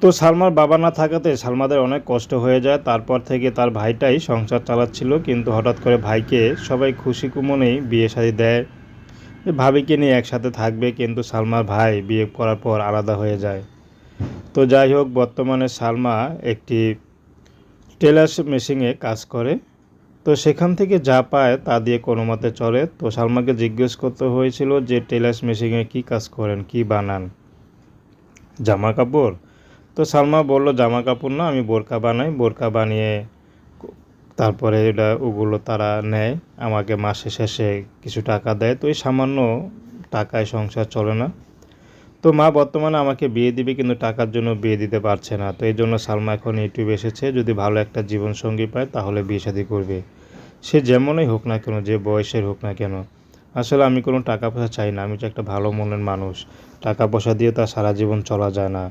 তো সালমার বাবা না থাকাতে সালমাদের অনেক কষ্ট হয়ে যায়। তারপর থেকে তার ভাইটাই সংসার চালাচ্ছিল, কিন্তু হঠাৎ করে ভাইকে সবাই খুশি মনেই বিয়ে শাদী দেয়, যে ভাবিকে নিয়ে একসাথে থাকবে, কিন্তু সালমার ভাই বিয়ে করার পর আলাদা হয়ে যায়। তো যাই হোক, বর্তমানে সালমা একটি টেলার মেশিনে কাজ করে। তো সেখান থেকে যা পায় তা দিয়ে কোনো মতে চলে। তো সালমাকে জিজ্ঞেস করতে হয়েছিল যে টেলার্স মেশিনে কী কাজ করেন, কী বানান, জামা কাপড়? তো সালমা বলল, জামা কাপড় না, আমি বোরকা বানাই, বোরকা বানিয়ে তারপরে ওগুলো তারা নেয়, আমাকে মাসে শেষে কিছু টাকা দেয়। তো এই সামান্য টাকায় সংসার চলে না। তো মা বর্তমানে আমাকে বিয়ে দিবে, কিন্তু টাকার জন্য বিয়ে দিতে পারছে না। তো এই জন্য সালমা এখন ইউটিউবে এসেছে, যদি ভালো একটা জীবনসঙ্গী পায় তাহলে বিয়ে শাদী করবে, সে যেমনই হোক না কেন, যে বয়সের হোক না কেন। আসলে আমি কোনো টাকা পয়সা চাই না, আমি তো একটা ভালো মনের মানুষ। টাকা পয়সা দিয়ে তো আর সারা জীবন চলা যায় না।